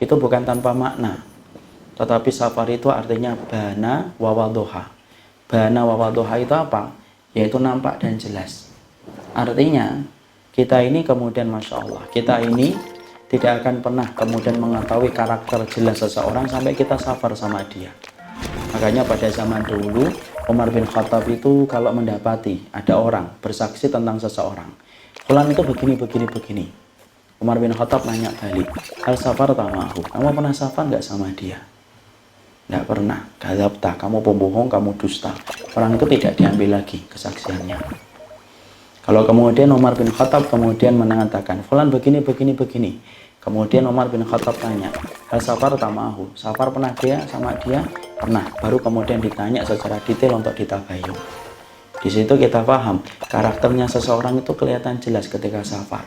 itu bukan tanpa makna. Tetapi safar itu artinya bana wa wadduha. Bana wa wadduha itu apa? Yaitu nampak dan jelas. Artinya kita ini kemudian Masya Allah, kita ini tidak akan pernah kemudian mengetahui karakter jelas seseorang sampai kita safar sama dia. Makanya pada zaman dulu Umar bin Khattab itu kalau mendapati ada orang bersaksi tentang seseorang, fulan itu begini. Umar bin Khattab nanya balik, hal safar tamahu, kamu pernah safar nggak sama dia? Nggak pernah. Kadzabta, kamu pembohong, kamu dusta. Orang itu tidak diambil lagi kesaksiannya. Kalau kemudian Umar bin Khattab kemudian mengatakan fulan begini. Kemudian Umar bin Khattab tanya, hal safar tamahu, safar pernah dia sama dia? Pernah. Baru kemudian ditanya secara detail untuk ditabayun. Di situ kita paham karakternya seseorang itu kelihatan jelas ketika safar.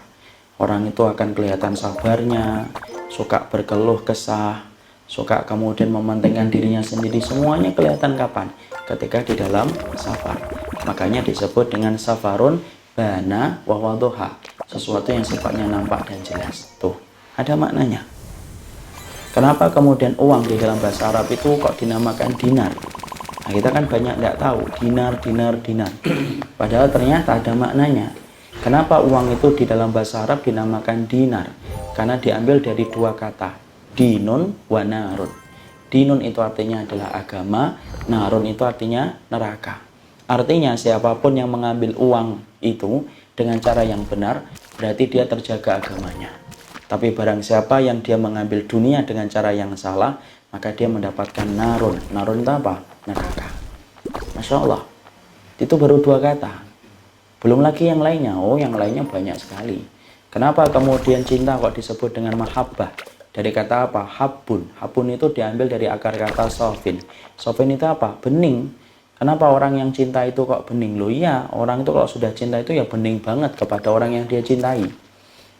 Orang itu akan kelihatan sabarnya, suka berkeluh kesah, suka kemudian mementingkan dirinya sendiri, semuanya kelihatan kapan? Ketika di dalam safar. Makanya disebut dengan safarun bana wa wadduha, sesuatu yang sifatnya nampak dan jelas. Tuh, ada maknanya. Kenapa kemudian uang di dalam bahasa Arab itu kok dinamakan dinar? Nah, kita kan banyak tidak tahu dinar. Padahal ternyata ada maknanya. Kenapa uang itu di dalam bahasa Arab dinamakan dinar? Karena diambil dari dua kata, dinun wa narun. Dinun itu artinya adalah agama, narun itu artinya neraka. Artinya siapapun yang mengambil uang itu dengan cara yang benar, berarti dia terjaga agamanya. Tapi barang siapa yang dia mengambil dunia dengan cara yang salah, maka dia mendapatkan narun. Narun itu apa? Neraka. Masya Allah. Itu baru dua kata. Belum lagi yang lainnya. Oh, yang lainnya banyak sekali. Kenapa kemudian cinta kok disebut dengan mahabbah? Dari kata apa? Habbun. Habbun itu diambil dari akar kata sofin. Sofin itu apa? Bening. Kenapa orang yang cinta itu kok bening? Loh iya, orang itu kalau sudah cinta itu ya bening banget kepada orang yang dia cintai.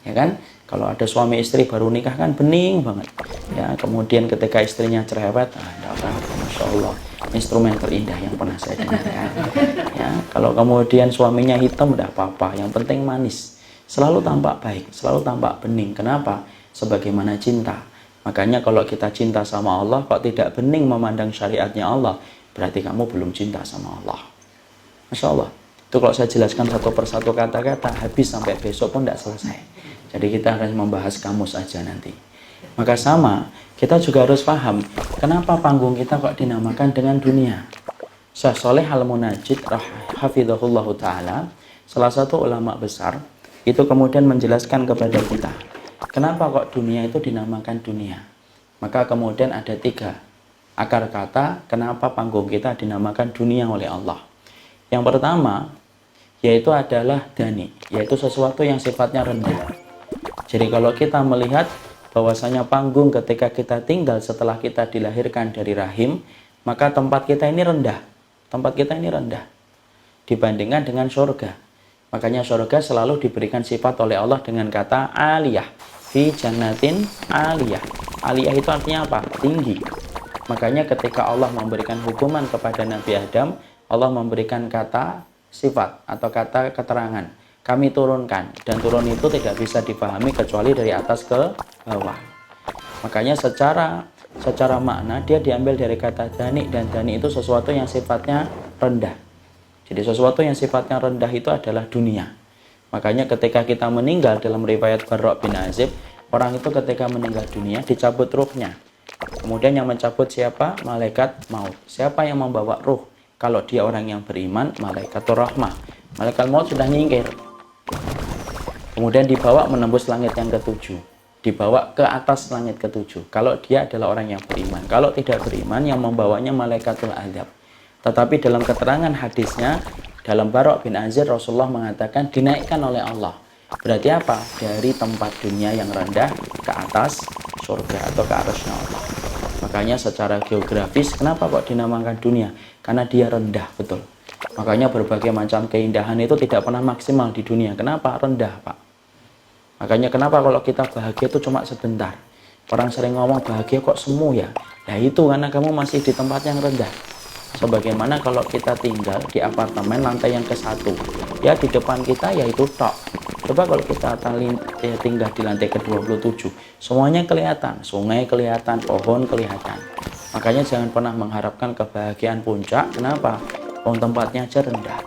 Ya kan? Kalau ada suami istri baru nikah kan bening banget. Ya, kemudian ketika istrinya cerewet, enggak apa-apa, Masya Allah. Instrumen terindah yang pernah saya dengarkan. Ya, kalau kemudian suaminya hitam, enggak apa-apa. Yang penting manis. Selalu tampak baik, selalu tampak bening. Kenapa? Sebagaimana cinta. Makanya kalau kita cinta sama Allah kok tidak bening memandang syariatnya Allah, berarti kamu belum cinta sama Allah. Masya Allah. Itu kalau saya jelaskan satu persatu kata-kata, habis sampai besok pun tidak selesai. Jadi kita harus membahas kamus aja nanti. Maka sama, kita juga harus paham kenapa panggung kita kok dinamakan dengan dunia. Syekh Shalih Al-Munajjid hafizahullahu ta'ala, salah satu ulama besar, itu kemudian menjelaskan kepada kita kenapa kok dunia itu dinamakan dunia. Maka kemudian ada tiga akar kata kenapa panggung kita dinamakan dunia oleh Allah. Yang pertama yaitu adalah dani, yaitu sesuatu yang sifatnya rendah. Jadi kalau kita melihat bahwasanya panggung ketika kita tinggal setelah kita dilahirkan dari rahim, maka tempat kita ini rendah. Tempat kita ini rendah dibandingkan dengan surga. Makanya surga selalu diberikan sifat oleh Allah dengan kata aliyah. Fi jannatin aliyah. Aliyah itu artinya apa? Tinggi. Makanya ketika Allah memberikan hukuman kepada Nabi Adam, Allah memberikan kata sifat atau kata keterangan. Kami turunkan, dan turun itu tidak bisa dipahami kecuali dari atas ke bawah. Makanya secara makna dia diambil dari kata dani, dan dani itu sesuatu yang sifatnya rendah. Jadi sesuatu yang sifatnya rendah itu adalah dunia. Makanya ketika kita meninggal dalam riwayat Barra' bin Azib, orang itu ketika meninggal dunia dicabut ruhnya. Kemudian yang mencabut siapa? Malaikat maut. Siapa yang membawa ruh? Kalau dia orang yang beriman, malaikatur rahmah. Malaikat maut sudah nyingkir. Kemudian dibawa menembus langit yang ketujuh, dibawa ke atas langit ketujuh. Kalau dia adalah orang yang beriman. Kalau tidak beriman, yang membawanya malaikatul azab. Tetapi dalam keterangan hadisnya, dalam Barra' bin Azib, Rasulullah mengatakan dinaikkan oleh Allah. Berarti apa? Dari tempat dunia yang rendah ke atas surga atau ke arasnya Allah. Makanya secara geografis, kenapa kok dinamakan dunia? Karena dia rendah, betul. Makanya berbagai macam keindahan itu tidak pernah maksimal di dunia. Kenapa? Rendah, Pak. Makanya kenapa kalau kita bahagia itu cuma sebentar. Orang sering ngomong bahagia kok semu ya. Nah itu karena kamu masih di tempat yang rendah. Sebagaimana kalau kita tinggal di apartemen lantai yang ke-1. Ya di depan kita yaitu tok. Coba kalau kita tinggal di lantai ke-27, semuanya kelihatan, sungai kelihatan, pohon kelihatan. Makanya jangan pernah mengharapkan kebahagiaan puncak. Kenapa? Tempatnya aja rendah.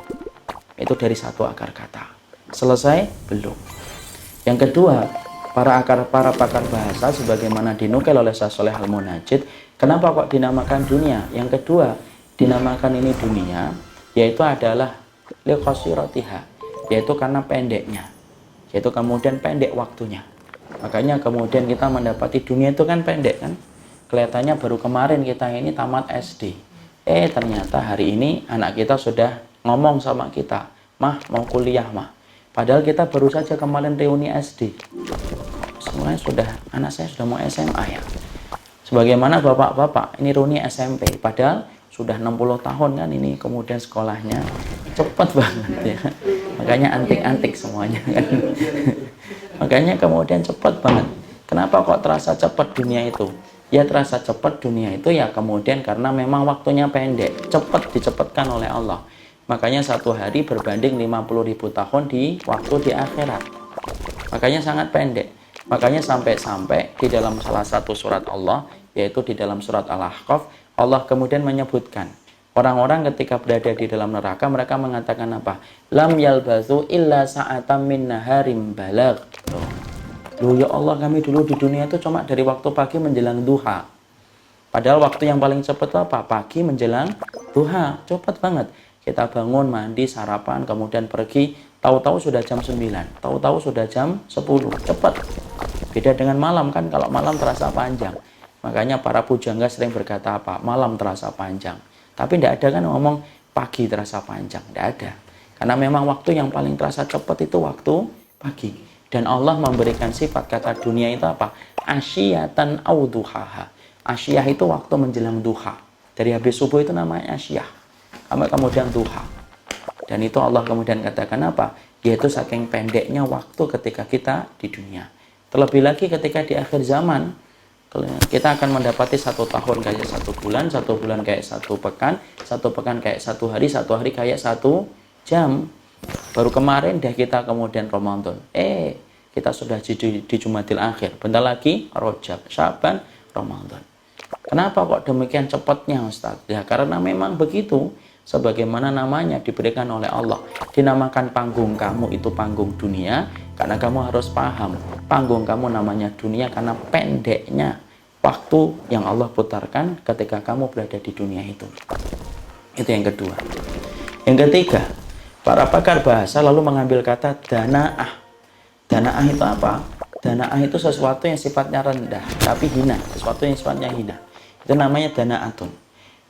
Itu dari satu akar kata. Selesai? Belum. Yang kedua, para pakar bahasa sebagaimana dinukil oleh Syekh Shalih Al-Munajjid, kenapa kok dinamakan dunia? Yang kedua, dinamakan ini dunia, yaitu adalah liqasiratiha, yaitu karena pendeknya, yaitu kemudian pendek waktunya. Makanya kemudian kita mendapati dunia itu kan pendek kan. Kelihatannya baru kemarin kita ini tamat SD. Ternyata hari ini anak kita sudah ngomong sama kita, "Mah, mau kuliah, Mah." Padahal kita baru saja kemarin reuni SD. Semuanya anak saya sudah mau SMA ya. Sebagaimana bapak-bapak, ini reuni SMP. Padahal sudah 60 tahun kan ini kemudian sekolahnya. Cepat banget ya. Makanya antik-antik semuanya kan. Makanya kemudian cepat banget. Kenapa kok terasa cepat dunia itu? Ya terasa cepat dunia itu ya kemudian karena memang waktunya pendek. Cepat dicepatkan oleh Allah. Makanya satu hari berbanding 50.000 tahun di waktu di akhirat. Makanya sangat pendek. Makanya sampai-sampai di dalam salah satu surat Allah, yaitu di dalam surat Al-Ahqaf, Allah kemudian menyebutkan orang-orang ketika berada di dalam neraka, mereka mengatakan apa? Lam yalbathu illa sa'atam min naharim balagh. Loh ya Allah, kami dulu di dunia itu cuma dari waktu pagi menjelang duha. Padahal waktu yang paling cepat itu apa? Pagi menjelang duha. Cepat banget. Kita bangun, mandi, sarapan, kemudian pergi. Tahu-tahu sudah jam 9. Tahu-tahu sudah jam 10. Cepat. Beda dengan malam kan. Kalau malam terasa panjang. Makanya para pujangga sering berkata apa? Malam terasa panjang. Tapi tidak ada kan ngomong pagi terasa panjang. Tidak ada. Karena memang waktu yang paling terasa cepat itu waktu pagi. Dan Allah memberikan sifat kata dunia itu apa? Asyiyatan au duhaha. Asyiyah itu waktu menjelang duha. Dari habis subuh itu namanya asyiyah. Kemudian duha. Dan itu Allah kemudian katakan apa? Yaitu saking pendeknya waktu ketika kita di dunia. Terlebih lagi ketika di akhir zaman, kita akan mendapati 1 tahun kayak 1 bulan, 1 bulan kayak 1 pekan, 1 pekan kayak 1 hari, 1 hari kayak 1 jam. Baru kemarin deh kita kemudian Ramadan. Kita sudah di Jumadil Akhir. Bentar lagi Rajab, Syaban, Ramadan. Kenapa kok demikian cepatnya Ustaz? Ya karena memang begitu. Sebagaimana namanya diberikan oleh Allah. Dinamakan panggung kamu itu panggung dunia. Karena kamu harus paham. Panggung kamu namanya dunia karena pendeknya waktu yang Allah putarkan ketika kamu berada di dunia itu. Itu yang kedua. Yang ketiga, para pakar bahasa lalu mengambil kata dana'ah. Dana'ah itu apa? Dana'ah itu sesuatu yang sifatnya rendah, tapi hina. Sesuatu yang sifatnya hina. Itu namanya dana'atun.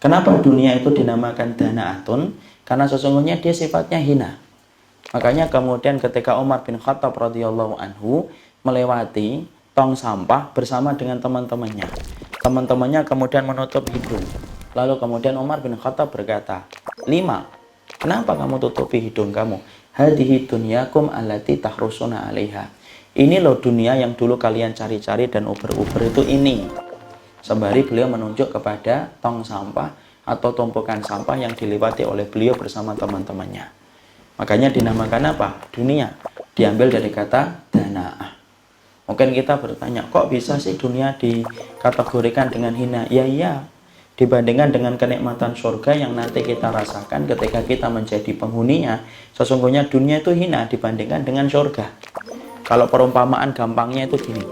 Kenapa dunia itu dinamakan dana'atun? Karena sesungguhnya dia sifatnya hina. Makanya kemudian ketika Umar bin Khattab radhiyallahu anhu melewati tong sampah bersama dengan teman-temannya. Teman-temannya kemudian menutup hidung. Lalu kemudian Umar bin Khattab berkata, 5. Kenapa kamu tutupi hidung kamu? Hadhihi dunyakum allati tahrusuna 'alaiha. Ini loh dunia yang dulu kalian cari-cari dan uber-uber itu ini. Sembari beliau menunjuk kepada tong sampah atau tumpukan sampah yang dilewati oleh beliau bersama teman-temannya. Makanya dinamakan apa? Dunia. Diambil dari kata dana'ah. Mungkin kita bertanya, kok bisa sih dunia dikategorikan dengan hina? Ya iya. Dibandingkan dengan kenikmatan surga yang nanti kita rasakan ketika kita menjadi penghuninya, sesungguhnya dunia itu hina dibandingkan dengan surga. Kalau perumpamaan gampangnya itu gini,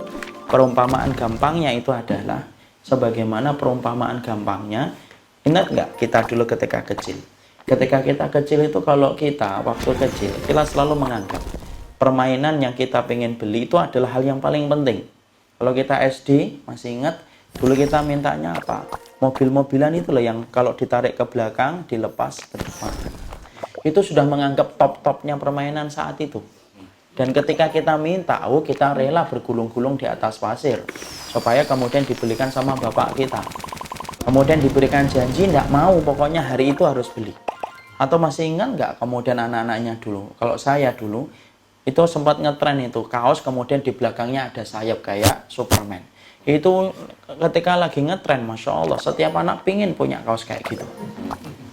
perumpamaan gampangnya itu adalah sebagaimana perumpamaan gampangnya, ingat nggak kita dulu ketika kecil? Ketika kita kecil itu kalau kita waktu kecil, kita selalu menganggap permainan yang kita pengen beli itu adalah hal yang paling penting. Kalau kita SD, masih ingat, dulu kita mintanya apa? Mobil-mobilan itu loh yang kalau ditarik ke belakang, dilepas ke depan. Itu sudah menganggap top-topnya permainan saat itu. Dan ketika kita minta, kita rela bergulung-gulung di atas pasir. Supaya kemudian dibelikan sama bapak kita. Kemudian diberikan janji, tidak mau, pokoknya hari itu harus beli. Atau masih ingat nggak kemudian anak-anaknya dulu? Kalau saya dulu, itu sempat ngetren itu. Kaos kemudian di belakangnya ada sayap kayak Superman. Itu ketika lagi ngetren, Masya Allah, setiap anak pingin punya kaos kayak gitu.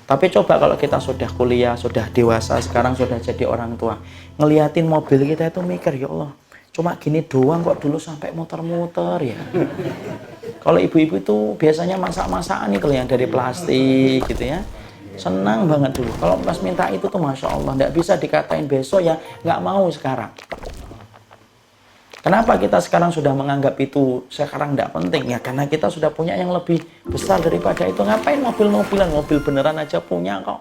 Tapi coba kalau kita sudah kuliah, sudah dewasa, sekarang sudah jadi orang tua, ngeliatin mobil kita itu mikir, ya Allah, cuma gini doang kok dulu sampai muter-muter ya. Kalau ibu-ibu itu biasanya masak-masakan itu yang dari plastik gitu ya. Senang banget dulu. Kalau pas minta itu tuh Masya Allah, nggak bisa dikatain besok ya, nggak mau sekarang. Kenapa kita sekarang sudah menganggap itu sekarang tidak penting? Ya karena kita sudah punya yang lebih besar daripada itu. Ngapain mobil-mobilan? Mobil beneran aja punya kok.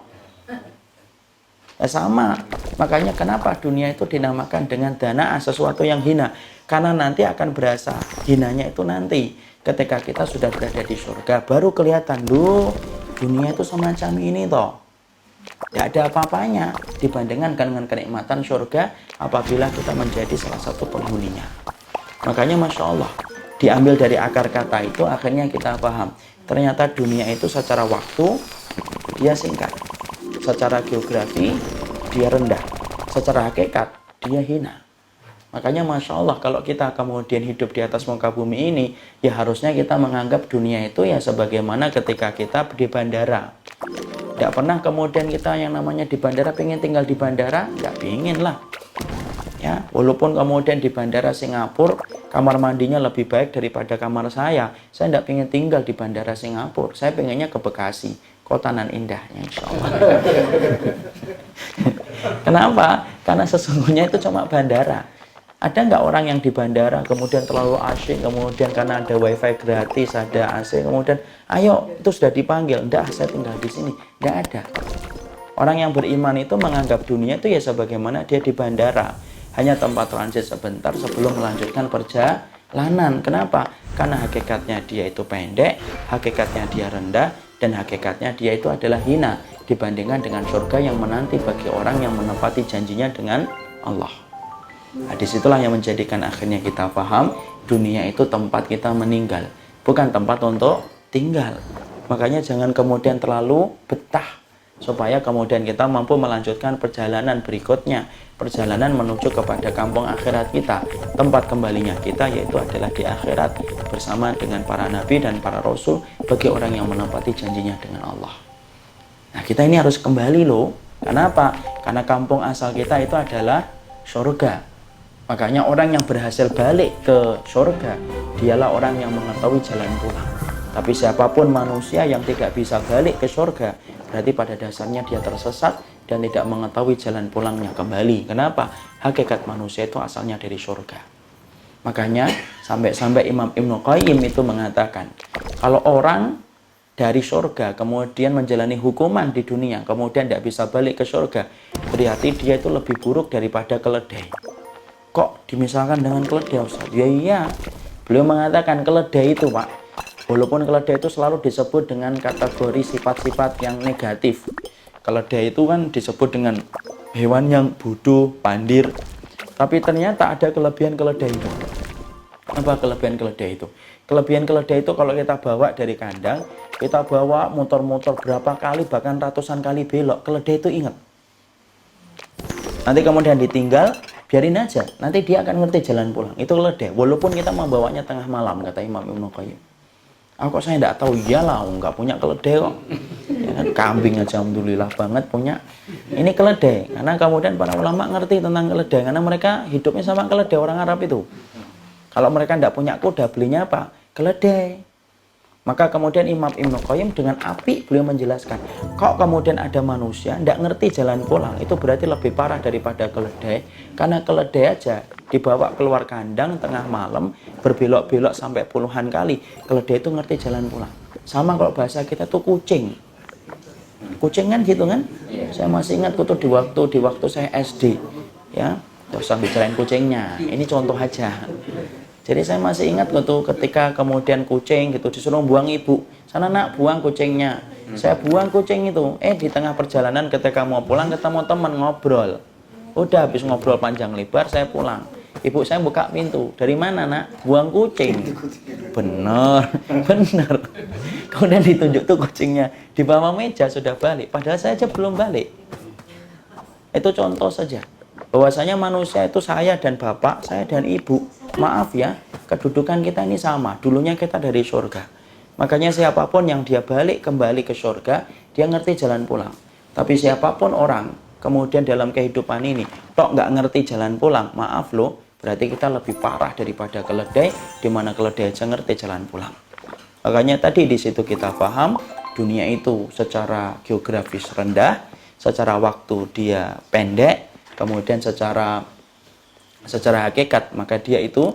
Ya sama. Makanya kenapa dunia itu dinamakan dengan danaa, sesuatu yang hina. Karena nanti akan berasa hinanya itu nanti. Ketika kita sudah berada di surga, baru kelihatan, loh, dunia itu semacam ini toh. Tidak ada apa-apanya dibandingkan dengan kenikmatan surga apabila kita menjadi salah satu penghuninya. Makanya Masya Allah, diambil dari akar kata itu akhirnya kita paham. Ternyata dunia itu secara waktu dia singkat, secara geografi dia rendah, secara hakikat dia hina. Makanya Masya Allah kalau kita kemudian hidup di atas muka bumi ini, ya harusnya kita menganggap dunia itu ya sebagaimana ketika kita di bandara. Tidak pernah kemudian kita yang namanya di bandara pengen tinggal di bandara, nggak pengen lah. Ya, walaupun kemudian di bandara Singapura kamar mandinya lebih baik daripada kamar saya tidak pengen tinggal di bandara Singapura. Saya pengennya ke Bekasi, kota nan indahnya insya Allah. Kenapa? Karena sesungguhnya itu cuma bandara. Ada nggak orang yang di bandara kemudian terlalu asyik, kemudian karena ada wifi gratis, ada AC, kemudian ayo itu sudah dipanggil, enggak saya tinggal di sini, nggak ada. Orang yang beriman itu menganggap dunia itu ya sebagaimana dia di bandara, hanya tempat transit sebentar sebelum melanjutkan perjalanan. Kenapa? Karena hakikatnya dia itu pendek, hakikatnya dia rendah, dan hakikatnya dia itu adalah hina dibandingkan dengan surga yang menanti bagi orang yang menepati janjinya dengan Allah. Nah, disitulah yang menjadikan akhirnya kita paham dunia itu tempat kita meninggal, bukan tempat untuk tinggal. Makanya jangan kemudian terlalu betah, supaya kemudian kita mampu melanjutkan perjalanan berikutnya, perjalanan menuju kepada kampung akhirat kita. Tempat kembalinya kita yaitu adalah di akhirat bersama dengan para nabi dan para rasul bagi orang yang menepati janjinya dengan Allah. Nah, kita ini harus kembali loh. Kenapa? Karena kampung asal kita itu adalah surga. Makanya orang yang berhasil balik ke surga, dialah orang yang mengetahui jalan pulang. Tapi siapapun manusia yang tidak bisa balik ke surga, berarti pada dasarnya dia tersesat dan tidak mengetahui jalan pulangnya kembali. Kenapa? Hakikat manusia itu asalnya dari surga. Makanya sampai-sampai Imam Ibnu Qayyim itu mengatakan, kalau orang dari surga kemudian menjalani hukuman di dunia, kemudian tidak bisa balik ke surga, berarti dia itu lebih buruk daripada keledai. Kok dimisalkan dengan keledai Ustaz? Ya iya, beliau mengatakan keledai itu Pak, walaupun keledai itu selalu disebut dengan kategori sifat-sifat yang negatif. Keledai itu kan disebut dengan hewan yang bodoh, pandir, tapi ternyata ada kelebihan keledai itu. Apa kelebihan keledai itu? Kelebihan keledai itu kalau kita bawa dari kandang, kita bawa muter-muter berapa kali, bahkan ratusan kali belok, keledai itu ingat. Nanti kemudian ditinggal, biarin aja, nanti dia akan ngerti jalan pulang. Itu keledai, walaupun kita membawanya tengah malam, kata Imam Ibnu Qayyim. Kok saya tidak tahu? Iyalah, nggak punya keledai kok. Ya kan, kambing aja alhamdulillah banget punya. Ini keledai, karena kemudian para ulama ngerti tentang keledai, karena mereka hidupnya sama keledai orang Arab itu. Kalau mereka tidak punya kuda, belinya apa? Keledai. Maka kemudian Imam Ibnu Qayyim dengan apik beliau menjelaskan, kok kemudian ada manusia tidak ngerti jalan pulang, itu berarti lebih parah daripada keledai. Karena keledai aja dibawa keluar kandang tengah malam, berbelok-belok sampai puluhan kali, keledai itu ngerti jalan pulang. Sama kalau bahasa kita tuh kucing. Kucing kan gitu kan? Saya masih ingat tuh di waktu saya SD. Ya, terus sambil bicarain kucingnya. Ini contoh aja. Jadi saya masih ingat gitu ketika kemudian kucing gitu disuruh buang ibu. Sana nak buang kucingnya. Saya buang kucing itu. Di tengah perjalanan ketika mau pulang ketemu teman ngobrol. Udah habis ngobrol panjang lebar saya pulang. Ibu saya buka pintu. Dari mana nak? Buang kucing. Bener. Kemudian ditunjuk tuh kucingnya. Di bawah meja sudah balik. Padahal saya aja belum balik. Itu contoh saja. Bahwasanya manusia itu saya dan bapak, saya dan ibu. Maaf ya, kedudukan kita ini sama. Dulunya kita dari surga. Makanya siapapun yang dia balik kembali ke surga, dia ngerti jalan pulang. Tapi siapapun orang, kemudian dalam kehidupan ini, kok nggak ngerti jalan pulang, maaf loh, berarti kita lebih parah daripada keledai, di mana keledai aja ngerti jalan pulang. Makanya tadi di situ kita paham, dunia itu secara geografis rendah, secara waktu dia pendek, kemudian secara hakikat, maka dia itu